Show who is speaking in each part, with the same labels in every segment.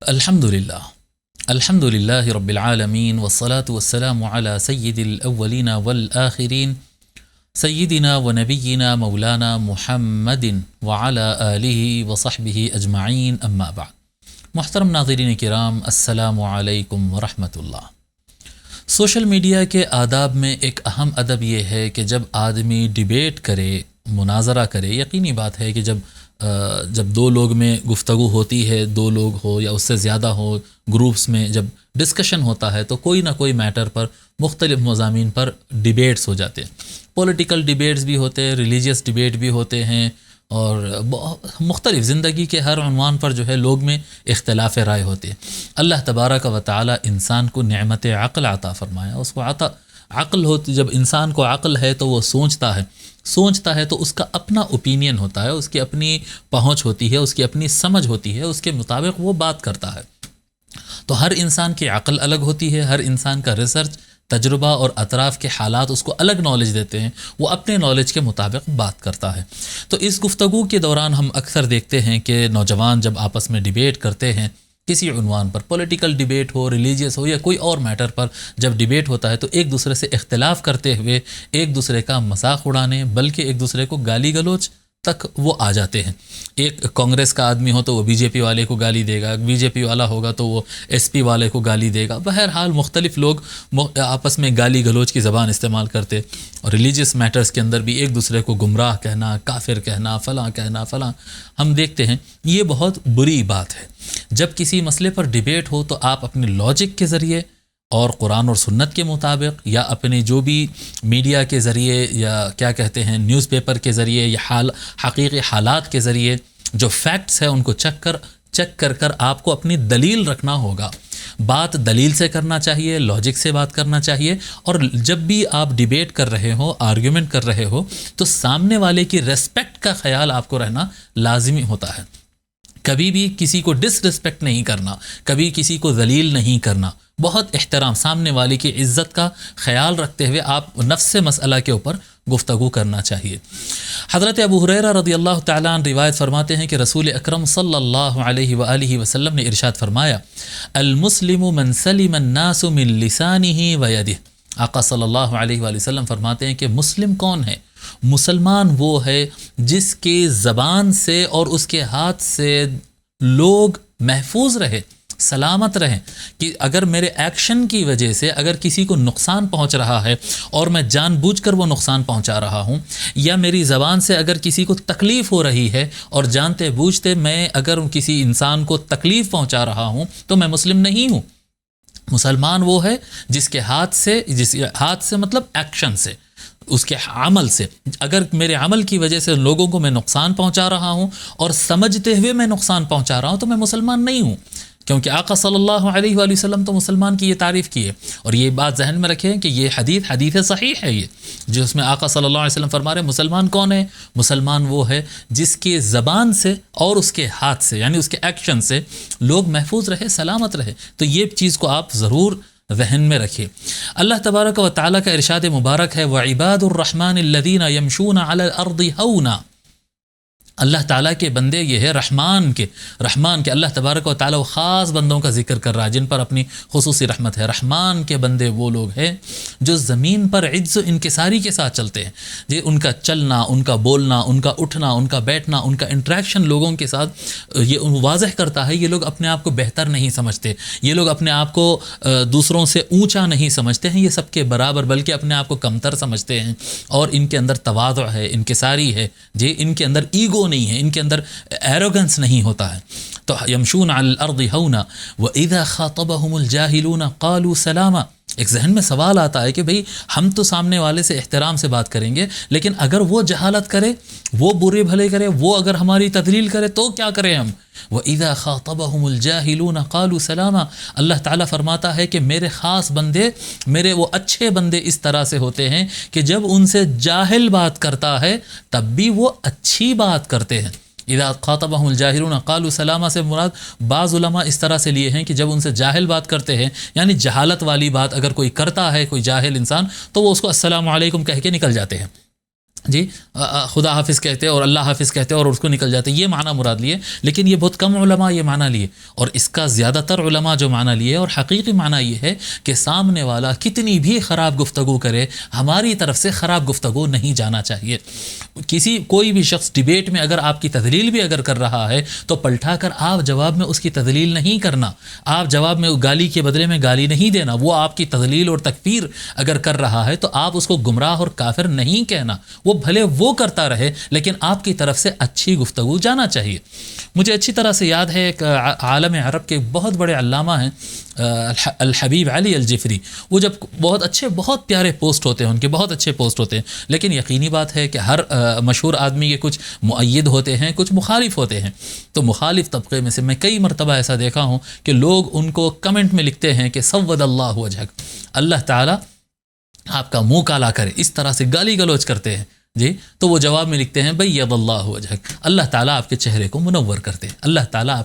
Speaker 1: الحمد لله رب العالمين والصلاة والسلام على سيد الأولين والآخرين سيدنا ونبينا مولانا محمد وعلى آله وصحبه أجمعين اما بعد. محترم ناظرین کرام، السلام علیکم ورحمۃ اللہ۔ سوشل میڈیا کے آداب میں ایک اہم ادب یہ ہے کہ جب آدمی ڈیبیٹ کرے، مناظرہ کرے، یقینی بات ہے کہ جب دو لوگ میں گفتگو ہوتی ہے، دو لوگ ہو یا اس سے زیادہ ہو، گروپس میں جب ڈسکشن ہوتا ہے تو کوئی نہ کوئی میٹر پر، مختلف مضامین پر ڈیبیٹس ہو جاتے ہیں۔ پولیٹیکل ڈیبیٹس بھی ہوتے ہیں، ریلیجیس ڈیبیٹ بھی ہوتے ہیں، اور مختلف زندگی کے ہر عنوان پر جو ہے لوگ میں اختلاف رائے ہوتے ہیں۔ اللہ تبارک و تعالی انسان کو نعمت عقل عطا فرمایا، اس کو عقل ہوتی، جب انسان کو عقل ہے تو وہ سوچتا ہے تو اس کا اپنا اوپینین ہوتا ہے، اس کی اپنی پہنچ ہوتی ہے، اس کی اپنی سمجھ ہوتی ہے، اس کے مطابق وہ بات کرتا ہے۔ تو ہر انسان کی عقل الگ ہوتی ہے، ہر انسان کا ریسرچ، تجربہ اور اطراف کے حالات اس کو الگ نالج دیتے ہیں، وہ اپنے نالج کے مطابق بات کرتا ہے۔ تو اس گفتگو کے دوران ہم اکثر دیکھتے ہیں کہ نوجوان جب آپس میں ڈیبیٹ کرتے ہیں کسی عنوان پر، پولیٹیکل ڈیبیٹ ہو، ریلیجیس ہو یا کوئی اور میٹر پر جب ڈیبیٹ ہوتا ہے تو ایک دوسرے سے اختلاف کرتے ہوئے ایک دوسرے کا مذاق اڑانے، بلکہ ایک دوسرے کو گالی گلوچ تک وہ آ جاتے ہیں۔ ایک کانگریس کا آدمی ہو تو وہ بی جے پی والے کو گالی دے گا، بی جے پی والا ہوگا تو وہ ایس پی والے کو گالی دے گا۔ بہرحال مختلف لوگ آپس میں گالی گلوچ کی زبان استعمال کرتے، اور ریلیجیس میٹرز کے اندر بھی ایک دوسرے کو گمراہ کہنا، کافر کہنا، فلاں ہم دیکھتے ہیں۔ یہ بہت بری بات ہے۔ جب کسی مسئلے پر ڈیبیٹ ہو تو آپ اپنے لاجک کے ذریعے اور قرآن اور سنت کے مطابق، یا اپنے جو بھی میڈیا کے ذریعے، یا کیا کہتے ہیں نیوز پیپر کے ذریعے، یا حقیقی حالات کے ذریعے جو فیکٹس ہیں ان کو چیک کر آپ کو اپنی دلیل رکھنا ہوگا۔ بات دلیل سے کرنا چاہیے، لاجک سے بات کرنا چاہیے، اور جب بھی آپ ڈیبیٹ کر رہے ہو، آرگیومنٹ کر رہے ہو، تو سامنے والے کی ریسپیکٹ کا خیال آپ کو رہنا لازمی ہوتا ہے۔ کبھی بھی کسی کو ڈس ریسپیکٹ نہیں کرنا، کبھی کسی کو ذلیل نہیں کرنا، بہت احترام، سامنے والے کی عزت کا خیال رکھتے ہوئے آپ نفس مسئلہ کے اوپر گفتگو کرنا چاہیے۔ حضرت ابو ہریرہ رضی اللہ تعالیٰ عنہ روایت فرماتے ہیں کہ رسول اکرم صلی اللہ علیہ وآلہ وسلم نے ارشاد فرمایا، المسلم من سلم الناس من لسانہ ویدہ۔ آقا صلی اللہ علیہ وآلہ وسلم فرماتے ہیں کہ مسلم کون ہے؟ مسلمان وہ ہے جس کے زبان سے اور اس کے ہاتھ سے لوگ محفوظ رہے، سلامت رہیں، کہ اگر میرے ایکشن کی وجہ سے اگر کسی کو نقصان پہنچ رہا ہے اور میں جان بوجھ کر وہ نقصان پہنچا رہا ہوں، یا میری زبان سے اگر کسی کو تکلیف ہو رہی ہے اور جانتے بوجھتے میں اگر کسی انسان کو تکلیف پہنچا رہا ہوں تو میں مسلم نہیں ہوں۔ مسلمان وہ ہے جس کے ہاتھ سے مطلب ایکشن سے، اس کے عمل سے، اگر میرے عمل کی وجہ سے لوگوں کو میں نقصان پہنچا رہا ہوں اور سمجھتے ہوئے میں نقصان پہنچا رہا ہوں تو میں مسلمان نہیں ہوں، کیونکہ آقا صلی اللہ علیہ وآلہ وسلم تو مسلمان کی یہ تعریف کی ہے۔ اور یہ بات ذہن میں رکھیں کہ یہ حدیث صحیح ہے، یہ جس میں آقا صلی اللہ علیہ وسلم فرما رہے ہیں مسلمان کون ہے؟ مسلمان وہ ہے جس کے زبان سے اور اس کے ہاتھ سے، یعنی اس کے ایکشن سے لوگ محفوظ رہے، سلامت رہے۔ تو یہ چیز کو آپ ضرور ذہن میں رکھیں۔ اللہ تبارک و تعالیٰ کا ارشاد مبارک ہے، وَعِبَادُ الرَّحْمَنِ الَّذِينَ يَمْشُونَ عَلَى الْأَرْضِ هَوْنًا۔ اللہ تعالیٰ کے بندے یہ ہے رحمان کے اللہ تبارک و تعالیٰ خاص بندوں کا ذکر کر رہا ہے جن پر اپنی خصوصی رحمت ہے۔ رحمان کے بندے وہ لوگ ہیں جو زمین پر عجز و انکساری کے ساتھ چلتے ہیں، یہ ان کا چلنا، ان کا بولنا، ان کا اٹھنا، ان کا بیٹھنا، ان کا انٹریکشن لوگوں کے ساتھ یہ واضح کرتا ہے یہ لوگ اپنے آپ کو بہتر نہیں سمجھتے، یہ لوگ اپنے آپ کو دوسروں سے اونچا نہیں سمجھتے ہیں، یہ سب کے برابر بلکہ اپنے آپ کو کمتر سمجھتے ہیں، اور ان کے اندر تواضع ہے، انکساری ہے، ان کے اندر ایگو نہیں ہے، ان کے اندر ایروگنس نہیں ہوتا ہے۔ تو یمشون علی الارض ہونا واذا خاطبهم الجاهلون قالوا سلاما۔ ایک ذہن میں سوال آتا ہے کہ بھئی ہم تو سامنے والے سے احترام سے بات کریں گے، لیکن اگر وہ جہالت کرے، وہ برے بھلے کرے، وہ اگر ہماری تذلیل کرے تو کیا کریں ہم؟ وَإِذَا خَاطَبَهُمُ الْجَاهِلُونَ قَالُوا سَلَامًا۔ اللہ تعالیٰ فرماتا ہے کہ میرے خاص بندے، میرے وہ اچھے بندے اس طرح سے ہوتے ہیں کہ جب ان سے جاہل بات کرتا ہے تب بھی وہ اچھی بات کرتے ہیں۔ اذا خاطبهم الجاہلون قالوا سلاما سے مراد بعض علماء اس طرح سے لیے ہیں کہ جب ان سے جاہل بات کرتے ہیں، یعنی جہالت والی بات اگر کوئی کرتا ہے، کوئی جاہل انسان، تو وہ اس کو السلام علیکم کہہ کے نکل جاتے ہیں۔ جی خدا حافظ کہتے اور اللہ حافظ کہتے اور اس کو نکل جاتے، یہ معنی مراد لیے، لیکن یہ بہت کم علماء یہ معنی لیے، اور اس کا زیادہ تر علماء جو معنی لیے اور حقیقی معنی یہ ہے کہ سامنے والا کتنی بھی خراب گفتگو کرے، ہماری طرف سے خراب گفتگو نہیں جانا چاہیے۔ کوئی بھی شخص ڈیبیٹ میں اگر آپ کی تدلیل بھی اگر کر رہا ہے تو پلٹا کر آپ جواب میں اس کی تدلیل نہیں کرنا، آپ جواب میں گالی کے بدلے میں گالی نہیں دینا۔ وہ آپ کی تدلیل اور تکفیر اگر کر رہا ہے تو آپ اس کو گمراہ اور کافر نہیں کہنا، وہ بھلے وہ کرتا رہے لیکن آپ کی طرف سے اچھی گفتگو جانا چاہیے۔ مجھے اچھی طرح سے یاد ہے ایک عالم عرب کے بہت بڑے علامہ ہیں الحبیب علی الجفری، وہ جب بہت پیارے پوسٹ ہوتے ہیں ان کے، بہت اچھے پوسٹ ہوتے ہیں، لیکن یقینی بات ہے کہ ہر مشہور آدمی کے کچھ مؤید ہوتے ہیں، کچھ مخالف ہوتے ہیں۔ تو مخالف طبقے میں سے میں کئی مرتبہ ایسا دیکھا ہوں کہ لوگ ان کو کمنٹ میں لکھتے ہیں کہ سود اللہ وجہک، اللہ تعالیٰ آپ کا منہ کالا کرے، اس طرح سے گالی گلوچ کرتے ہیں جی۔ تو وہ جواب میں لکھتے ہیں بیض اللہ وجہک، اللہ تعالیٰ آپ کے چہرے کو منور کر دے، اللہ تعالیٰ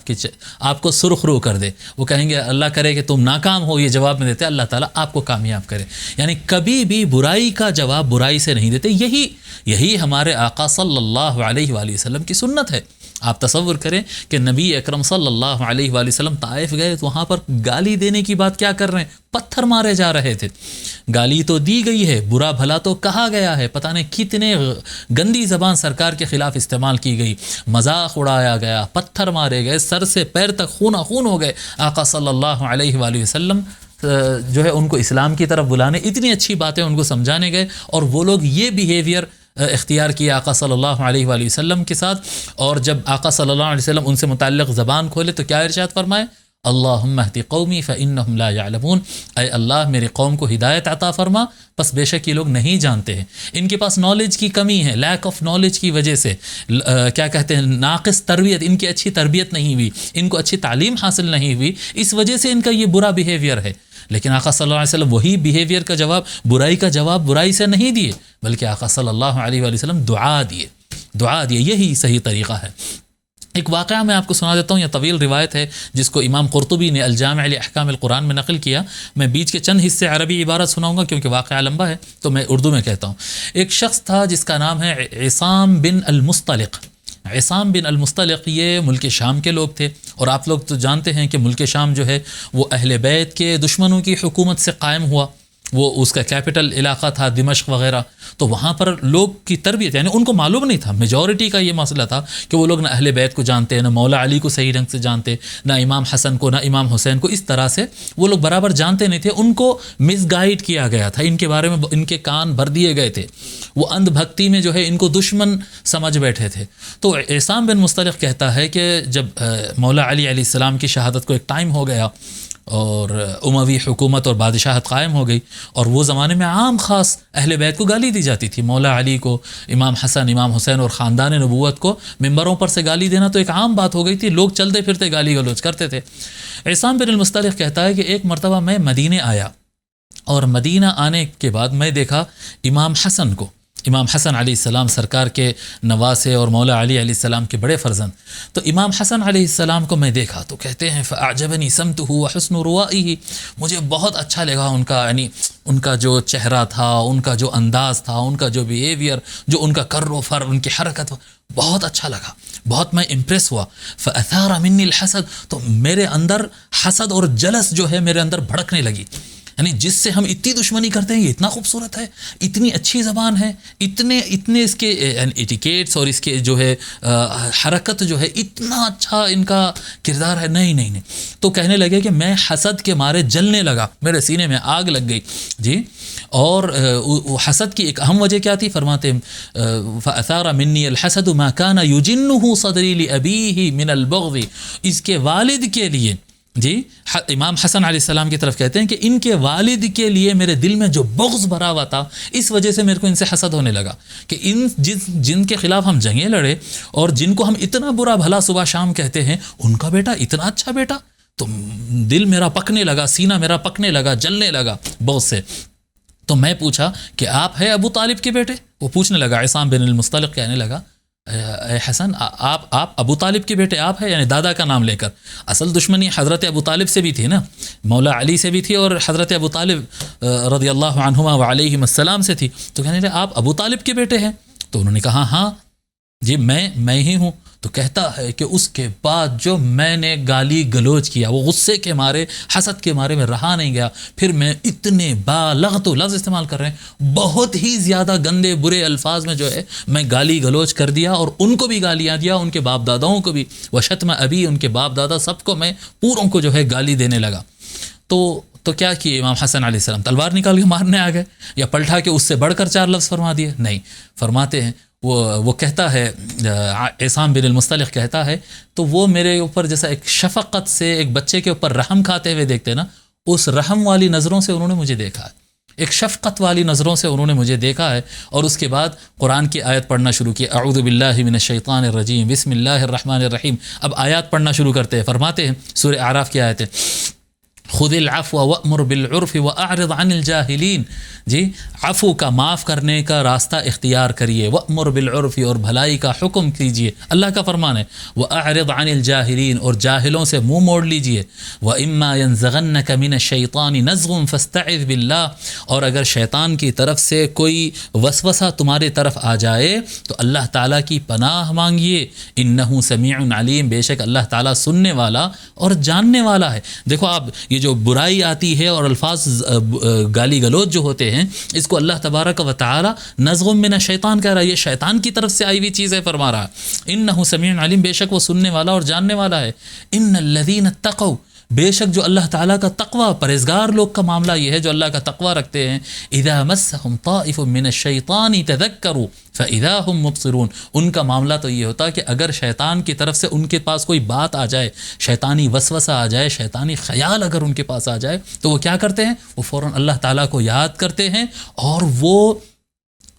Speaker 1: آپ کو سرخ رو کر دے۔ وہ کہیں گے اللہ کرے کہ تم ناکام ہو، یہ جواب میں دیتے اللہ تعالیٰ آپ کو کامیاب کرے۔ یعنی کبھی بھی برائی کا جواب برائی سے نہیں دیتے۔ یہی ہمارے آقا صلی اللہ علیہ وآلہ وسلم کی سنت ہے۔ آپ تصور کریں کہ نبی اکرم صلی اللہ علیہ وآلہ وسلم طائف گئے تو وہاں پر گالی دینے کی بات کیا کر رہے ہیں، پتھر مارے جا رہے تھے۔ گالی تو دی گئی ہے، برا بھلا تو کہا گیا ہے، پتہ نہیں کتنے گندی زبان سرکار کے خلاف استعمال کی گئی، مذاق اڑایا گیا، پتھر مارے گئے، سر سے پیر تک خون خون ہو گئے۔ آقا صلی اللہ علیہ وآلہ وسلم جو ہے ان کو اسلام کی طرف بلانے، اتنی اچھی باتیں ان کو سمجھانے گئے، اور وہ لوگ یہ بیہیویئر اختیار کیا آقا صلی اللہ علیہ وآلہ وسلم کے ساتھ۔ اور جب آقا صلی اللہ علیہ وسلم ان سے متعلق زبان کھولے تو کیا ارشاد فرمائے، اللہم اہد قومی فانہم لا یعلمون، اے اللہ میرے قوم کو ہدایت عطا فرما، بس بے شک یہ لوگ نہیں جانتے ہیں، ان کے پاس نالج کی کمی ہے، لیک آف نالج کی وجہ سے، کیا کہتے ہیں، ناقص تربیت، ان کی اچھی تربیت نہیں ہوئی، ان کو اچھی تعلیم حاصل نہیں ہوئی، اس وجہ سے ان کا یہ برا بیہیویئر ہے۔ لیکن آقا صلی اللہ علیہ وسلم وہی بیہیویئر کا جواب، برائی کا جواب برائی سے نہیں دیے، بلکہ آقا صلی اللہ علیہ وآلہ وسلم دعا دیے، یہی صحیح طریقہ ہے۔ ایک واقعہ میں آپ کو سنا دیتا ہوں، یہ طویل روایت ہے جس کو امام قرطبی نے الجامع لاحکام القرآن میں نقل کیا۔ میں بیچ کے چند حصے عربی عبارت سناؤں گا کیونکہ واقعہ لمبا ہے تو میں اردو میں کہتا ہوں۔ ایک شخص تھا جس کا نام ہے عصام بن المصطلق۔ عصام بن المصطلق یہ ملک شام کے لوگ تھے، اور آپ لوگ تو جانتے ہیں کہ ملک شام جو ہے وہ اہل بیت کے دشمنوں کی حکومت سے قائم ہوا، وہ اس کا کیپٹل علاقہ تھا دمشق وغیرہ۔ تو وہاں پر لوگ کی تربیت، یعنی ان کو معلوم نہیں تھا، میجورٹی کا یہ مسئلہ تھا کہ وہ لوگ نہ اہل بیت کو جانتے، نہ مولا علی کو صحیح ڈھنگ سے جانتے، نہ امام حسن کو، نہ امام حسین کو، اس طرح سے وہ لوگ برابر جانتے نہیں تھے، ان کو مس گائیڈ کیا گیا تھا، ان کے بارے میں ان کے کان بھر دیے گئے تھے، وہ اندھ بھکتی میں جو ہے ان کو دشمن سمجھ بیٹھے تھے۔ تو عصام بن مصطلق کہتا ہے کہ جب مولا علی علیہ السلام کی شہادت کو ایک ٹائم ہو گیا اور اموی حکومت اور بادشاہت قائم ہو گئی، اور وہ زمانے میں عام خاص اہل بیت کو گالی دی جاتی تھی، مولا علی کو، امام حسن، امام حسین اور خاندان نبوت کو ممبروں پر سے گالی دینا تو ایک عام بات ہو گئی تھی، لوگ چلتے پھرتے گالی گلوچ کرتے تھے۔ عصام بن المصطلق کہتا ہے کہ ایک مرتبہ میں مدینے آیا، اور مدینہ آنے کے بعد میں دیکھا امام حسن کو، امام حسن علیہ السلام سرکار کے نواسے اور مولا علی علیہ السلام کے بڑے فرزند۔ تو امام حسن علیہ السلام کو میں دیکھا تو کہتے ہیں فَأَعْجَبَنِي سَمْتُهُ وَحُسْنُ رُوَائِهِ، مجھے بہت اچھا لگا ان کا، یعنی ان کا جو چہرہ تھا، ان کا جو انداز تھا، ان کا جو بیہیویئر، جو ان کا کر و فر، ان کی حرکت بہت اچھا لگا، بہت میں امپریس ہوا۔ فَأَثَارَ مِنِّي الْحَسَدُ، تو میرے اندر حسد اور جلس جو ہے میرے اندر بھڑکنے لگی، یعنی جس سے ہم اتنی دشمنی کرتے ہیں یہ اتنا خوبصورت ہے، اتنی اچھی زبان ہے، اتنے اس کے ایٹیکیٹس اور اس کے جو ہے حرکت جو ہے، اتنا اچھا ان کا کردار ہے، نہیں۔ تو کہنے لگے کہ میں حسد کے مارے جلنے لگا، میرے سینے میں آگ لگ گئی جی۔ اور حسد کی ایک اہم وجہ کیا تھی، فرماتے ہیں فَأَثَارَ مِنِّي الْحَسَدُ مَا كَانَ يُجِنُّهُ صَدْرِي لِأَبِيهِ مِنَ الْبُغْضِ، اس کے والد کے لیے جی، امام حسن علیہ السلام کی طرف کہتے ہیں کہ ان کے والد کے لیے میرے دل میں جو بغض بھرا ہوا تھا، اس وجہ سے میرے کو ان سے حسد ہونے لگا کہ جن کے خلاف ہم جنگیں لڑے اور جن کو ہم اتنا برا بھلا صبح شام کہتے ہیں، ان کا بیٹا اتنا اچھا بیٹا، تو دل میرا پکنے لگا، سینہ میرا پکنے لگا، جلنے لگا بغض سے۔ تو میں پوچھا کہ آپ ہے ابو طالب کے بیٹے؟ وہ پوچھنے لگا، عصام بن المصطلق کہنے لگا اے حسن، آپ ابو طالب کے بیٹے آپ ہیں، یعنی دادا کا نام لے کر۔ اصل دشمنی حضرت ابو طالب سے بھی تھی نا، مولا علی سے بھی تھی اور حضرت ابو طالب رضی اللہ عنہما وعلیہم السلام سے تھی۔ تو کہنے لگے آپ ابو طالب کے بیٹے ہیں؟ تو انہوں نے کہا ہاں جی میں ہی ہوں. تو کہتا ہے کہ اس کے بعد جو میں نے گالی گلوچ کیا، وہ غصے کے مارے، حسد کے مارے میں رہا نہیں گیا. پھر میں اتنے بالغت لفظ استعمال کر رہے ہیں، بہت ہی زیادہ گندے برے الفاظ میں جو ہے میں گالی گلوچ کر دیا، اور ان کو بھی گالیاں دیا، ان کے باپ داداؤں کو بھی، وشتم ابی، ان کے باپ دادا سب کو میں پوروں کو جو ہے گالی دینے لگا. تو کیا کیے امام حسن علیہ السلام؟ تلوار نکال کے مارنے آ گئے، یا پلٹا کے اس سے بڑھ کر 4 لفظ فرما دیے؟ نہیں. فرماتے ہیں وہ کہتا ہے، عصام بن المصطلق کہتا ہے، تو وہ میرے اوپر جیسا ایک شفقت سے ایک بچے کے اوپر رحم کھاتے ہوئے دیکھتے نا، اس رحم والی نظروں سے انہوں نے مجھے دیکھا ہے، ایک شفقت والی نظروں سے انہوں نے مجھے دیکھا ہے. اور اس کے بعد قرآن کی آیت پڑھنا شروع کی، اعوذ باللہ من الشیطان الرجیم بسم اللہ الرحمن الرحیم. اب آیات پڑھنا شروع کرتے ہیں. فرماتے ہیں سورہ اعراف کی آیت ہے، خذ العفو وامر بالعرف واعرض عن الجاہلین. جی، عفو کا، معاف کرنے کا راستہ اختیار کریے، وامر بالعرف، اور بھلائی کا حکم کیجیے، اللہ کا فرمان ہے، واعرض عن الجاہلین، اور جاہلوں سے منہ موڑ لیجیے. واما ينزغنك من الشیطان نزغ فاستعذ باللہ، اور اگر شیطان کی طرف سے کوئی وسوسہ تمہارے طرف آ جائے تو اللہ تعالیٰ کی پناہ مانگیے، انہ سمیع علیم، بے شک اللہ تعالیٰ سننے والا اور جاننے والا ہے. دیکھو آپ، یہ جو برائی آتی ہے اور الفاظ گالی گلوچ جو ہوتے ہیں، اس کو اللہ تبارک و تعالی نزغ من الشیطان کہہ رہا ہے، یہ شیطان کی طرف سے آئی ہوئی چیز ہے، فرما رہا ہے انہ سمیع علیم، بے شک وہ سننے والا اور جاننے والا ہے. ان الذین اتقوا، بے شک جو اللہ تعالیٰ کا تقوی، پرہیزگار لوگ کا معاملہ یہ ہے جو اللہ کا تقوی رکھتے ہیں، اذا مسهم طائف من الشیطان تذکروا فاذا هم مبصرون، ان کا معاملہ تو یہ ہوتا ہے کہ اگر شیطان کی طرف سے ان کے پاس کوئی بات آ جائے، شیطانی وسوسہ آ جائے، شیطانی خیال اگر ان کے پاس آ جائے، تو وہ کیا کرتے ہیں؟ وہ فوراً اللہ تعالیٰ کو یاد کرتے ہیں، اور وہ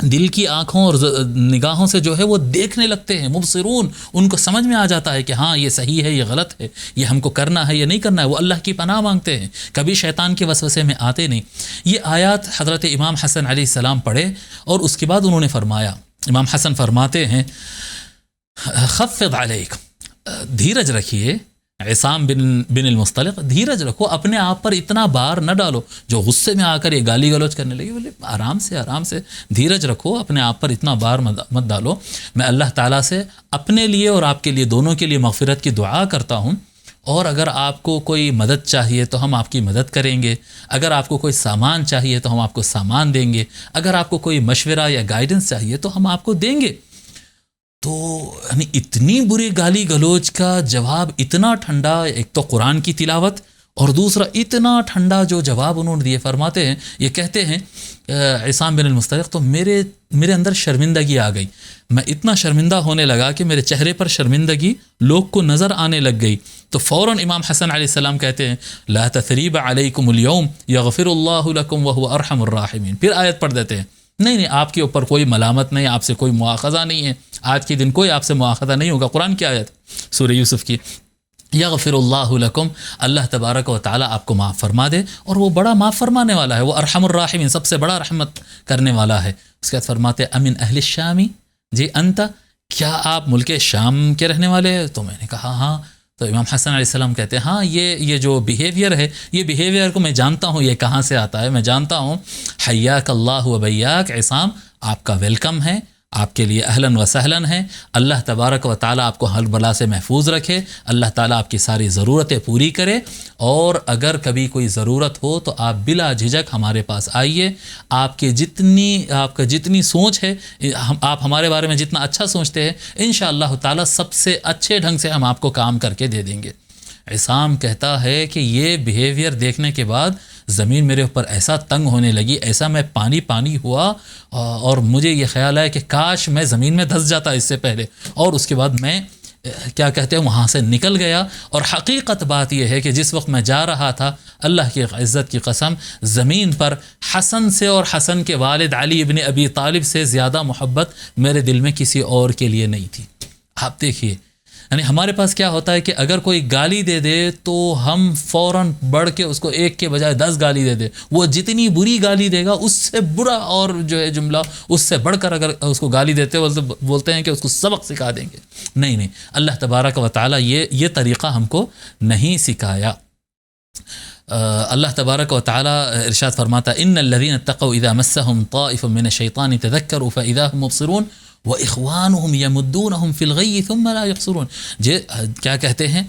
Speaker 1: دل کی آنکھوں اور نگاہوں سے جو ہے وہ دیکھنے لگتے ہیں. مبصرون، ان کو سمجھ میں آ جاتا ہے کہ ہاں یہ صحیح ہے، یہ غلط ہے، یہ ہم کو کرنا ہے یا نہیں کرنا ہے. وہ اللہ کی پناہ مانگتے ہیں، کبھی شیطان کے وسوسے میں آتے نہیں. یہ آیات حضرت امام حسن علیہ السلام پڑھے، اور اس کے بعد انہوں نے فرمایا، امام حسن فرماتے ہیں، خفض علیک، دھیرج رکھیے، عصام بن المصطلق، دھیرج رکھو، اپنے آپ پر اتنا بار نہ ڈالو. جو غصے میں آ کر یہ گالی گلوچ کرنے لگے، بولے آرام سے دھیرج رکھو، اپنے آپ پر اتنا بار مت ڈالو. میں اللہ تعالیٰ سے اپنے لیے اور آپ کے لیے، دونوں کے لیے مغفرت کی دعا کرتا ہوں، اور اگر آپ کو کوئی مدد چاہیے تو ہم آپ کی مدد کریں گے، اگر آپ کو کوئی سامان چاہیے تو ہم آپ کو سامان دیں گے، اگر آپ کو کوئی مشورہ یا گائیڈنس چاہیے تو ہم آپ کو دیں گے. تو یعنی اتنی بری گالی گلوچ کا جواب اتنا ٹھنڈا، ایک تو قرآن کی تلاوت، اور دوسرا اتنا ٹھنڈا جو جواب انہوں نے دیے. فرماتے ہیں، یہ کہتے ہیں عصام بن المصطلق، تو میرے اندر شرمندگی آ گئی، میں اتنا شرمندہ ہونے لگا کہ میرے چہرے پر شرمندگی لوگ کو نظر آنے لگ گئی. تو فوراً امام حسن علیہ السلام کہتے ہیں، لا تثریب علیکم اليوم یغفر اللہ لکم وہو ارحم الراحمین. پھر آیت پڑھ دیتے ہیں، نہیں آپ کے اوپر کوئی ملامت نہیں، آپ سے کوئی مواخذہ نہیں ہے، آج کے دن کوئی آپ سے مواخذہ نہیں ہوگا. قرآن کی آیت سورہ یوسف کی، یغفر اللہ لکم، اللہ تبارک و تعالیٰ آپ کو معاف فرما دے، اور وہ بڑا معاف فرمانے والا ہے، وہ ارحم الراحمین، سب سے بڑا رحمت کرنے والا ہے. اس کے بعد فرماتے امن اہل الشامی، جی انت، کیا آپ ملک شام کے رہنے والے ہیں؟ تو میں نے کہا ہاں. تو امام حسن علیہ السلام کہتے ہیں، ہاں یہ جو بیہیویئر ہے، یہ بیہیویئر کو میں جانتا ہوں، یہ کہاں سے آتا ہے، میں جانتا ہوں. حیاک اللہ و بیاک عصام، آپ کا ویلکم ہے، آپ کے لیے اہلاً و سہلاً ہے. اللہ تبارک و تعالیٰ آپ کو ہر بلا سے محفوظ رکھے، اللہ تعالیٰ آپ کی ساری ضرورتیں پوری کرے، اور اگر کبھی کوئی ضرورت ہو تو آپ بلا جھجک ہمارے پاس آئیے. آپ کا جتنی سوچ ہے، آپ ہمارے بارے میں جتنا اچھا سوچتے ہیں، انشاءاللہ تعالیٰ سب سے اچھے ڈھنگ سے ہم آپ کو کام کر کے دے دیں گے. عصام کہتا ہے کہ یہ بیہیویئر دیکھنے کے بعد زمین میرے اوپر ایسا تنگ ہونے لگی، ایسا میں پانی ہوا، اور مجھے یہ خیال ہے کہ کاش میں زمین میں دھس جاتا اس سے پہلے. اور اس کے بعد میں کیا کہتے ہیں وہاں سے نکل گیا. اور حقیقت بات یہ ہے کہ جس وقت میں جا رہا تھا، اللہ کی عزت کی قسم، زمین پر حسن سے اور حسن کے والد علی ابن ابی طالب سے زیادہ محبت میرے دل میں کسی اور کے لیے نہیں تھی. آپ دیکھیے، یعنی ہمارے پاس کیا ہوتا ہے کہ اگر کوئی گالی دے دے تو ہم فوراً بڑھ کے اس کو ایک کے بجائے 10 گالی دے دے. وہ جتنی بری گالی دے گا اس سے برا اور جو ہے جملہ اس سے بڑھ کر اگر اس کو گالی دیتے بولتے ہیں کہ اس کو سبق سکھا دیں گے. نہیں، اللہ تبارک و تعالیٰ یہ طریقہ ہم کو نہیں سکھایا. اللہ تبارک و تعالیٰ ارشاد فرماتا ان الذین اتقوا اذا مسهم طائف من الشیطان تذکروا فاذا هم مبصرون وَإِخْوَانُهُمْ يَمُدُّونَهُمْ فِي الْغَيِّ ثُمَّ لَا يُقْصِرُونَ. کیا کہتے ہیں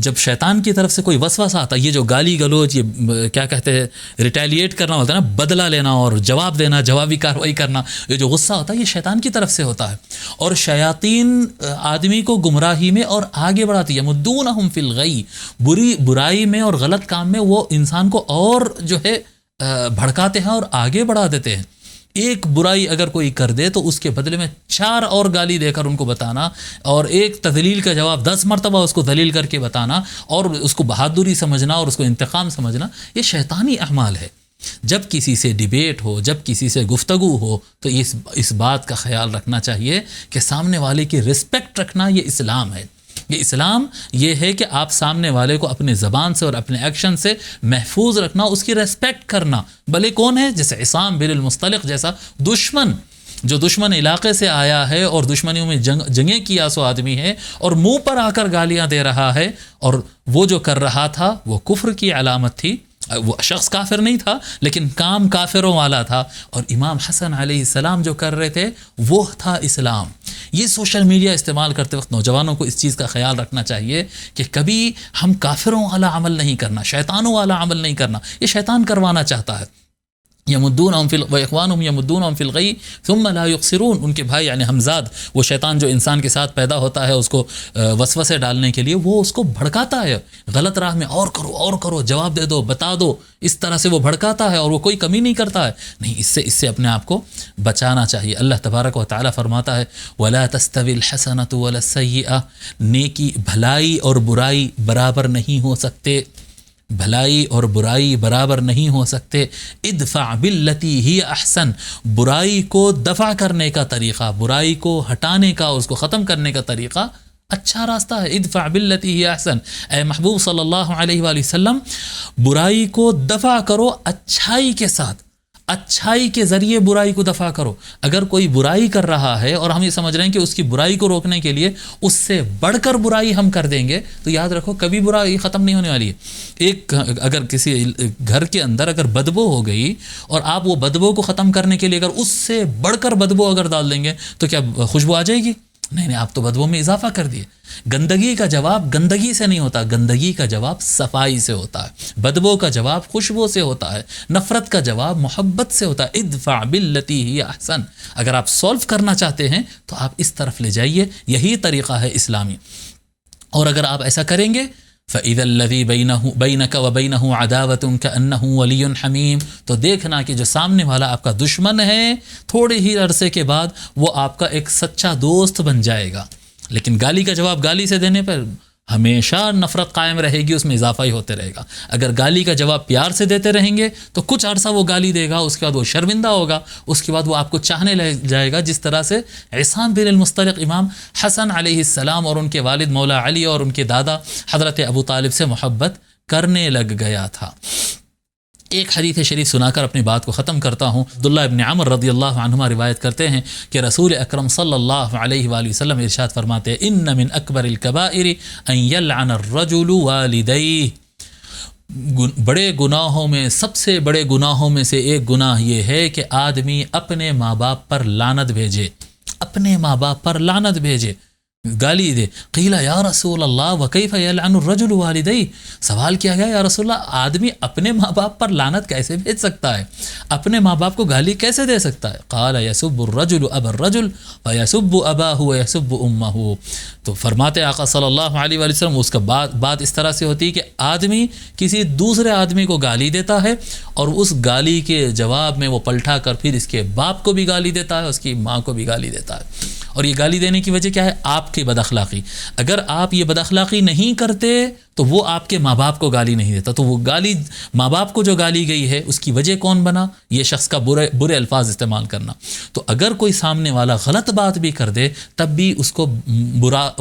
Speaker 1: جب شیطان کی طرف سے کوئی وسوسہ آتا ہے، یہ جو گالی گلوچ، یہ کیا کہتے ہیں ریٹیلیٹ کرنا ہوتا ہے نا، بدلہ لینا اور جواب دینا، جوابی کارروائی کرنا، یہ جو غصہ ہوتا ہے یہ شیطان کی طرف سے ہوتا ہے. اور شیاطین آدمی کو گمراہی میں اور آگے بڑھاتی ہے. يَمُدُّونَهُمْ فِي الْغَيِّ، برائی میں اور غلط کام میں وہ انسان کو اور جو ہے بھڑکاتے ہیں اور آگے بڑھا دیتے ہیں. ایک برائی اگر کوئی کر دے تو اس کے بدلے میں 4 اور گالی دے کر ان کو بتانا، اور ایک تذلیل کا جواب 10 مرتبہ اس کو ذلیل کر کے بتانا، اور اس کو بہادری سمجھنا اور اس کو انتقام سمجھنا، یہ شیطانی اعمال ہے. جب کسی سے ڈیبیٹ ہو، جب کسی سے گفتگو ہو، تو اس بات کا خیال رکھنا چاہیے کہ سامنے والے کی رسپیکٹ رکھنا یہ اسلام ہے. یہ اسلام یہ ہے کہ آپ سامنے والے کو اپنے زبان سے اور اپنے ایکشن سے محفوظ رکھنا، اس کی ریسپیکٹ کرنا. بھلے کون ہے؟ جیسے عصام بن المصطلق جیسا دشمن، جو دشمن علاقے سے آیا ہے اور دشمنیوں میں جنگیں کیا سو آدمی ہے، اور منہ پر آ کر گالیاں دے رہا ہے، اور وہ جو کر رہا تھا وہ کفر کی علامت تھی. وہ شخص کافر نہیں تھا لیکن کام کافروں والا تھا، اور امام حسن علیہ السلام جو کر رہے تھے وہ تھا اسلام. یہ سوشل میڈیا استعمال کرتے وقت نوجوانوں کو اس چیز کا خیال رکھنا چاہیے کہ کبھی ہم کافروں والا عمل نہیں کرنا، شیطانوں والا عمل نہیں کرنا. یہ شیطان کروانا چاہتا ہے. يَمُدُّونَهُمْ فِي وَإِخْوَانُهُمْ يَمُدُّونَهُمْ فِي الْغَيِّ ثُمَّ لَا يُقْصِرُونَ. ان کے بھائی یعنی حمزاد، وہ شیطان جو انسان کے ساتھ پیدا ہوتا ہے اس کو وسوسے ڈالنے کے لیے، وہ اس کو بھڑکاتا ہے غلط راہ میں، اور کرو، جواب دے دو، بتا دو. اس طرح سے وہ بھڑکاتا ہے اور وہ کوئی کمی نہیں کرتا ہے. نہیں، اس سے اپنے آپ کو بچانا چاہیے. اللہ تبارک و تعالیٰ فرماتا ہے وَلَا تَسْتَوِي الْحَسَنَةُ وَلَا السَّيِّئَةُ. نیکی، بھلائی اور برائی برابر نہیں ہو سکتے، بھلائی اور برائی برابر نہیں ہو سکتے. ادفع باللتی ہی احسن. برائی کو دفع کرنے کا طریقہ، برائی کو ہٹانے کا، اس کو ختم کرنے کا طریقہ اچھا راستہ ہے. ادفع باللتی ہی احسن. اے محبوب صلی اللہ علیہ وآلہ وسلم، برائی کو دفع کرو اچھائی کے ساتھ، اچھائی کے ذریعے برائی کو دفع کرو. اگر کوئی برائی کر رہا ہے اور ہم یہ سمجھ رہے ہیں کہ اس کی برائی کو روکنے کے لیے اس سے بڑھ کر برائی ہم کر دیں گے، تو یاد رکھو کبھی برائی ختم نہیں ہونے والی ہے. اگر کسی گھر کے اندر اگر بدبو ہو گئی اور آپ وہ بدبو کو ختم کرنے کے لیے اگر اس سے بڑھ کر بدبو اگر ڈال دیں گے تو کیا خوشبو آ جائے گی؟ نہیں، آپ تو بدبو میں اضافہ کر دیے. گندگی کا جواب گندگی سے نہیں ہوتا، گندگی کا جواب صفائی سے ہوتا ہے. بدبو کا جواب خوشبو سے ہوتا ہے. نفرت کا جواب محبت سے ہوتا ہے. ادفع باللتی ہی احسن. اگر آپ سولو کرنا چاہتے ہیں تو آپ اس طرف لے جائیے، یہی طریقہ ہے اسلامی. اور اگر آپ ایسا کریں گے فَإِذَا الَّذِي بَيْنَكَ وَبَيْنَهُ عَدَاوَةٌ كَأَنَّهُ وَلِيٌّ حَمِيمٌ. تو دیکھنا کہ جو سامنے والا آپ کا دشمن ہے، تھوڑے ہی عرصے کے بعد وہ آپ کا ایک سچا دوست بن جائے گا. لیکن گالی کا جواب گالی سے دینے پر ہمیشہ نفرت قائم رہے گی، اس میں اضافہ ہی ہوتے رہے گا. اگر گالی کا جواب پیار سے دیتے رہیں گے تو کچھ عرصہ وہ گالی دے گا، اس کے بعد وہ شرمندہ ہوگا، اس کے بعد وہ آپ کو چاہنے لگ جائے گا. جس طرح سے عصام بن المصطلق امام حسن علیہ السلام اور ان کے والد مولا علی اور ان کے دادا حضرت ابو طالب سے محبت کرنے لگ گیا تھا. ایک حدیث شریف سنا کر اپنی بات کو ختم کرتا ہوں. عبداللہ ابن عمر رضی اللہ عنہما روایت کرتے ہیں کہ رسول اکرم صلی اللہ علیہ وآلہ وسلم ارشاد فرماتے ہیں ان من اکبر الکبائر ان یلعن الرجل والدیہ. بڑے گناہوں میں سب سے بڑے گناہوں میں سے ایک گناہ یہ ہے کہ آدمی اپنے ماں باپ پر لعنت بھیجے، اپنے ماں باپ پر لعنت بھیجے، گالی دے. قیل یا رسول اللہ وکیف یلعن الرجل والدیہ. سوال کیا گیا یا رسول اللہ، آدمی اپنے ماں باپ پر لعنت کیسے بھیج سکتا ہے، اپنے ماں باپ کو گالی کیسے دے سکتا ہے؟ قال یسب الرجل ابا الرجل ویسب اباہ ویسب امہ. تو فرماتے آقا صلی اللہ علیہ وآلہ وسلم اس کا بات اس طرح سے ہوتی ہے کہ آدمی کسی دوسرے آدمی کو گالی دیتا ہے اور اس گالی کے جواب میں وہ پلٹا کر پھر اس کے باپ کو بھی گالی دیتا ہے، اس کی ماں کو بھی گالی دیتا ہے. اور یہ گالی دینے کی وجہ کیا ہے؟ آپ کی بد اخلاقی. اگر آپ یہ بد اخلاقی نہیں کرتے تو وہ آپ کے ماں باپ کو گالی نہیں دیتا. تو وہ گالی ماں باپ کو جو گالی گئی ہے اس کی وجہ کون بنا؟ یہ شخص کا برے الفاظ استعمال کرنا. تو اگر کوئی سامنے والا غلط بات بھی کر دے تب بھی اس کو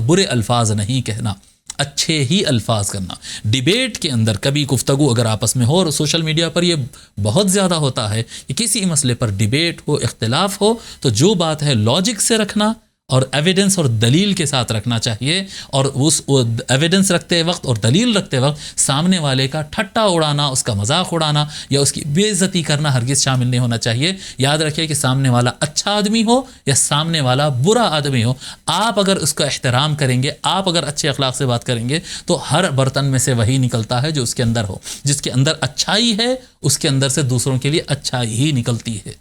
Speaker 1: برے الفاظ نہیں کہنا، اچھے ہی الفاظ کرنا. ڈیبیٹ کے اندر کبھی گفتگو اگر آپس میں ہو، اور سوشل میڈیا پر یہ بہت زیادہ ہوتا ہے کہ کسی مسئلے پر ڈیبیٹ ہو، اختلاف ہو، تو جو بات ہے لاجک سے رکھنا اور ایویڈنس اور دلیل کے ساتھ رکھنا چاہیے، اور اس ایویڈنس رکھتے وقت اور دلیل رکھتے وقت سامنے والے کا ٹھٹا اڑانا، اس کا مذاق اڑانا یا اس کی بے عزتی کرنا ہرگز شامل نہیں ہونا چاہیے۔ یاد رکھیے کہ سامنے والا اچھا آدمی ہو یا سامنے والا برا آدمی ہو، آپ اگر اس کا احترام کریں گے، آپ اگر اچھے اخلاق سے بات کریں گے تو ہر برتن میں سے وہی نکلتا ہے جو اس کے اندر ہو۔ جس کے اندر اچھائی ہے اس کے اندر سے دوسروں کے لیے اچھائی ہی نکلتی ہے۔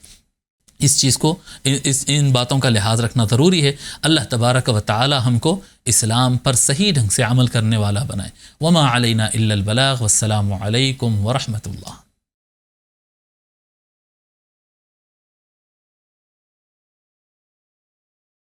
Speaker 1: اس چیز کو ان باتوں کا لحاظ رکھنا ضروری ہے۔ اللہ تبارک و تعالی ہم کو اسلام پر صحیح ڈھنگ سے عمل کرنے والا بنائے۔ وما علینا الا البلاغ، والسلام علیکم ورحمۃ اللہ۔